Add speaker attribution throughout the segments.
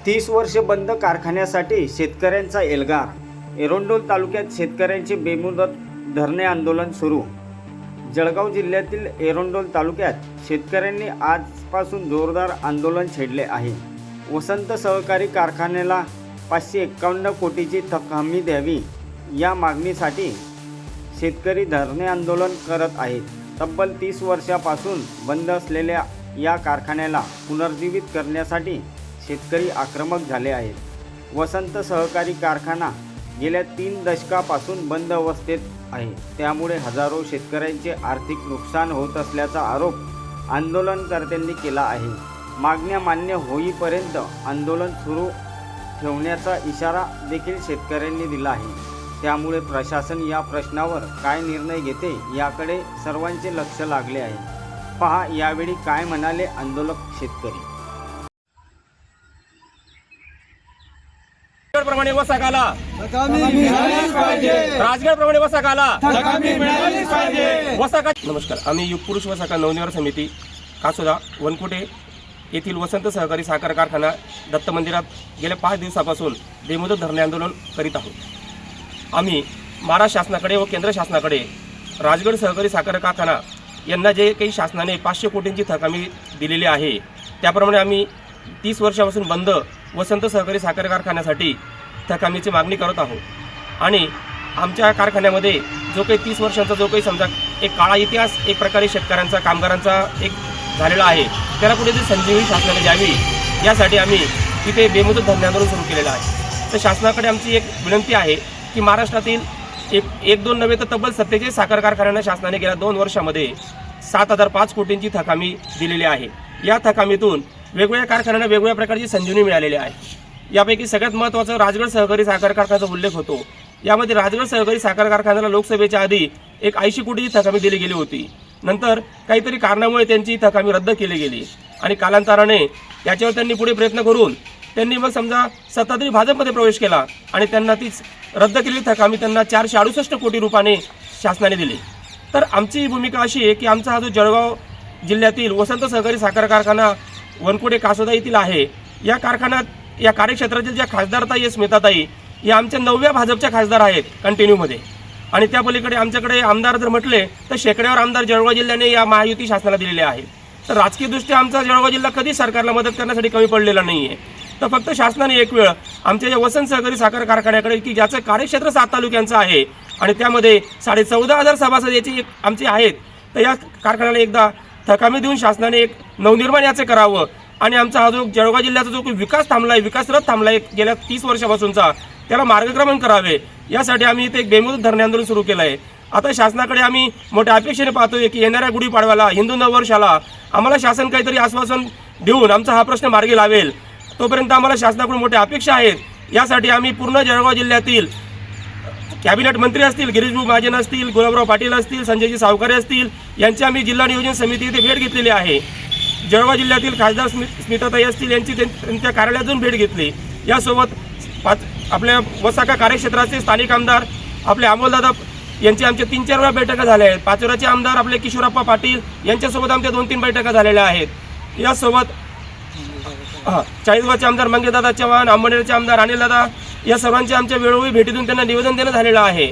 Speaker 1: 30 वर्ष बंद कारखान्यासाठी शेतकऱ्यांचा एल्गार। एरंडोल तालुक्यात शेतकऱ्यांचे बेमुदत धरणे आंदोलन सुरू। जळगाव जिल्ह्यातील एरंडोल तालुक्यात शेतकऱ्यांनी आजपासून जोरदार आंदोलन छेडले आहे। वसंत सहकारी कारखान्याला 551 कोटीची हमी द्यावी या मागणीसाठी शेतकरी धरणे आंदोलन करत आहेत। तब्बल 30 वर्षापासून बंद असलेल्या या कारखान्याला पुनर्जीवित करण्यासाठी शेतकरी आक्रमक झाले आहेत। वसंत सहकारी कारखाना गेल्या 3 दशकापासून बंद अवस्थेत आहे, त्यामुळे हजारो शेतकऱ्यांचे आर्थिक नुकसान होत असल्याचा आरोप आंदोलनकर्त्यांनी केला आहे। मागण्या मान्य होईपर्यंत आंदोलन सुरू ठेवण्याचा इशारा देखील शेतकऱ्यांनी दिला आहे। त्यामुळे प्रशासन या प्रश्नावर काय निर्णय घेते याकडे सर्वांचे लक्ष लागले आहे। पहा यावेळी काय म्हणाले आंदोलक शेतकरी।
Speaker 2: प्रमाणे वसाकाला राजगड प्रमाणे वसाकाला वसाका। नमस्कार, आम्ही युगपुरुष वसाका नवनिर्माण समिती कासोदा वनकोटे येथील वसंत सहकारी साखर कारखाना दत्त मंदिरात गेल्या 5 दिवसापासून बेमुदत धरणे आंदोलन करीत आहोत। आम्ही महाराष्ट्र शासनाकडे व केंद्र शासनाकडे राजगड सहकारी साखर कारखाना यांना जे काही शासनाने 500 कोटींची थकामी दिलेली आहे, त्याप्रमाणे आम्ही 30 वर्षापासून बंद वसंत सहकारी साखर कारखान्यासाठी थकामीची मागणी करत आहोत। आणि आमच्या कारखान्यामध्ये जो काही 30 वर्षांचा जो काही समजा एक काळा इतिहास एक प्रकारे शेतकऱ्यांचा कामगारांचा एक झालेला आहे, त्याला कुठेतरी संजीवनी शासनाने द्यावी यासाठी आम्ही तिथे बेमुदत धरणे आंदोलन सुरू केलेलं आहे। तर शासनाकडे आमची एक विनंती आहे की महाराष्ट्रातील एक दोन नव्हे तर तब्बल 47 साखर कारखान्यांना शासनाने गेल्या 2 वर्षामध्ये 7,005 कोटींची थकामी दिलेली आहे। या थकामीतून वेगवेगळ्या कारखान्यांना वेगवेगळ्या प्रकारची संजीवनी मिळालेली आहे। यापैकी सगळ्यात महत्त्वाचं राजगड सहकारी साखर कारखान्याचा उल्लेख होतो। यामध्ये राजगड सहकारी साखर कारखान्याला लोकसभेच्या आधी एक 80 कोटीची थकामी दिली गेली होती। नंतर काहीतरी कारणामुळे त्यांची थकामी रद्द केली गेली आणि कालांतराने याच्यावर त्यांनी पुढे प्रयत्न करून त्यांनी मग समजा सत्ताधारी भाजपमध्ये प्रवेश केला आणि त्यांना तीच रद्द केलेली थकामी त्यांना 468 कोटी रुपयाने शासनाने दिली। तर आमची भूमिका अशी आहे की आमचा हा जो जळगाव जिल्ह्यातील वसंत सहकारी साखर कारखाना वनकोटे कासोदा येथील आहे, या कारखान्यात या कार्यक्षेत्रातील ज्या खासदारताई स्मिताताई या आमच्या 9व्या भाजपच्या खासदार आहेत कंटिन्यूमध्ये। आणि त्या पलीकडे आमच्याकडे आमदार जर म्हटले तर शेकड्यावर आमदार जळगाव जिल्ह्याने या महायुती शासनाला दिलेले आहेत। तर राजकीयदृष्ट्या आमचा जळगाव जिल्हा कधी सरकारला मदत करण्यासाठी कमी पडलेला नाही आहे। तर फक्त शासनाने एक वेळ आमच्या या वसंत सहकारी साखर कारखान्याकडे की ज्याचं कार्यक्षेत्र 7 तालुक्यांचं आहे आणि त्यामध्ये 14,500 सभासद याची आमचे आहेत, तर या कारखान्याला एकदा थकामी देऊन शासनाने एक नवनिर्माण याचे करावं आणि आमचा हा जो जळगाव जिल्ह्याचा जो विकास थांबलाय, विकासरथ थांबलाय गेल्या 30 वर्षापासूनचा, त्याला मार्गक्रमण करावे यासाठी आम्ही इथे एक बेमुदत धरणे आंदोलन सुरू केलं आहे। आता शासनाकडे आम्ही मोठ्या अपेक्षेने पाहतोय की येणाऱ्या गुढीपाडव्याला, हिंदू नववर्षाला आम्हाला शासन काहीतरी आश्वासन देऊन आमचा हा प्रश्न मार्गी लावेल। तोपर्यंत आम्हाला शासनाकडून मोठ्या अपेक्षा आहेत। यासाठी आम्ही पूर्ण जळगाव जिल्ह्यातील कॅबिनेट मंत्री असतील, गिरीशभाऊ महाजन असतील, गुलाबराव पाटील असतील, संजयजी सावकारे असतील, यांची आम्ही जिल्हा नियोजन समिती इथे भेट घेतलेली आहे। जळगाव जिल्ह्यातील खासदार स्मिताताई असतील यांची त्यांच्या कार्यालयातून भेट घेतली। यासोबत आपल्या वसाका कार्यक्षेत्राचे स्थानिक आमदार आपले अमोलदादा यांची आमच्या 3-4 वेळा बैठका झाल्या आहेत। पाचोराचे आमदार आपले किशोरप्पा पाटील यांच्यासोबत आमच्या 2-3 बैठका झालेल्या आहेत। यासोबत चाळीसगावचे आमदार मंगेशदादा चव्हाण, अंबनेरचे आमदार अनिलदादा या सर्वांचे आमच्या वेळोवेळी भेटीतून त्यांना निवेदन देणं झालेलं आहे।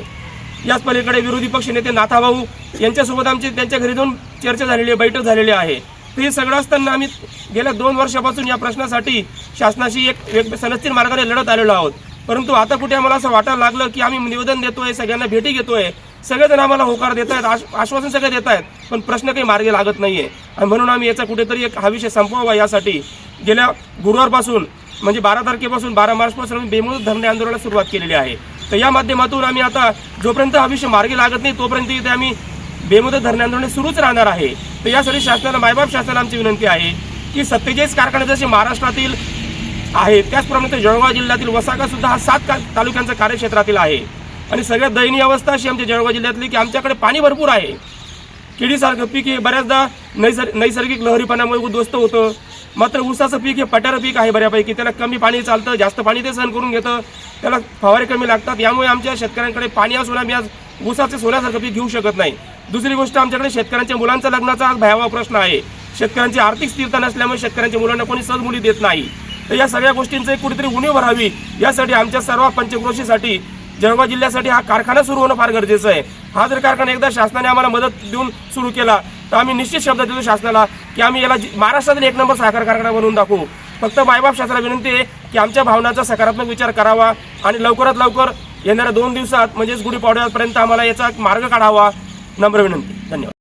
Speaker 2: याच पलीकडे विरोधी पक्षनेते नाथाभाऊ यांच्यासोबत आमची त्यांच्या घरी जाऊन चर्चा झालेली आहे, बैठक झालेली आहे। तर हे सगळं असताना आम्ही गेल्या 2 वर्षापासून या प्रश्नासाठी शासनाशी एक सनस्थिर मार्गाने लढत आलेलो आहोत। परंतु आता कुठे आम्हाला असं वाटायला लागलं की आम्ही निवेदन देतोय, सगळ्यांना भेटी घेतोय, सगळेजण आम्हाला होकार देत आहेत, आश्वासन सगळे देत आहेत, पण प्रश्न काही मार्गी लागत नाहीये। आणि म्हणून आम्ही याचा कुठेतरी एक हा विषय संपवावा यासाठी गेल्या गुरुवारपासून म्हणजे 12 तारखेपासून 12 मार्चपासून आम्ही बेमुदत धरणे आंदोलनाला सुरुवात केलेली आहे। तर या माध्यमातून आम्ही आता जोपर्यंत हा विषय मार्गी लागत नाही तोपर्यंत इथे आम्ही बेमुदत धरणे आंदोलन सुरूच राहणार आहे। तर यासाठी शासनाला, मायबाप शासनाला आमची विनंती आहे की 47 कारखाने जसे महाराष्ट्रातील आहे त्याचप्रमाणे जळगाव जिल्ह्यातील वसाका सुद्धा हा 7 तालुक्यांच्या कार्यक्षेत्रातील आहे। आणि सगळ्यात दयनीय अवस्था अशी आमच्या जळगाव जिल्ह्यातली की आमच्याकडे पाणी भरपूर आहे, केळीसारखं पीक हे बऱ्याचदा नैसर्गिक लहरीपणामुळे उद्ध्वस्त होतं। मात्र ऊसाचं पीक हे पठार पीक आहे बऱ्यापैकी, त्याला कमी पाणी चालतं, जास्त पाणी ते सहन करून घेतं, त्याला फवारे कमी लागतात। यामुळे आमच्या शेतकऱ्यांकडे पाणी असून आम्ही आज ऊसाचे सोन्यासारखं पीक घेऊ शकत नाही। दुसरी गोष्ट, आमच्याकडे शेतकऱ्यांच्या मुलांचा लग्नाचा आज भयावह प्रश्न आहे। शेतकऱ्यांची आर्थिक स्थिरता नसल्यामुळे शेतकऱ्यांच्या मुलांना कोणी सहज मुली देत नाही। तर या सगळ्या गोष्टींचं कुठेतरी उणीव भरावी यासाठी आमच्या सर्व पंचक्रोशीसाठी जळगाव जिल्ह्यासाठी हा कारखाना सुरू होणं फार गरजेचं आहे. हा जर कारखाना एकदा शासनाने आम्हाला मदत देऊन सुरू केला तर आम्ही निश्चित शब्द देतो शासनाला की आम्ही याला महाराष्ट्रातील 1 नंबर साखर कारखाना बनवून दाखवू. फक्त मायबाप शासनाला विनंती आहे की आमच्या भावनाचा सकारात्मक विचार करावा आणि लवकरात लवकर येणाऱ्या 2 दिवसात म्हणजेच गुढीपाडव्यापर्यंत आम्हाला याचा मार्ग काढावा. नम्र विनंती. धन्यवाद.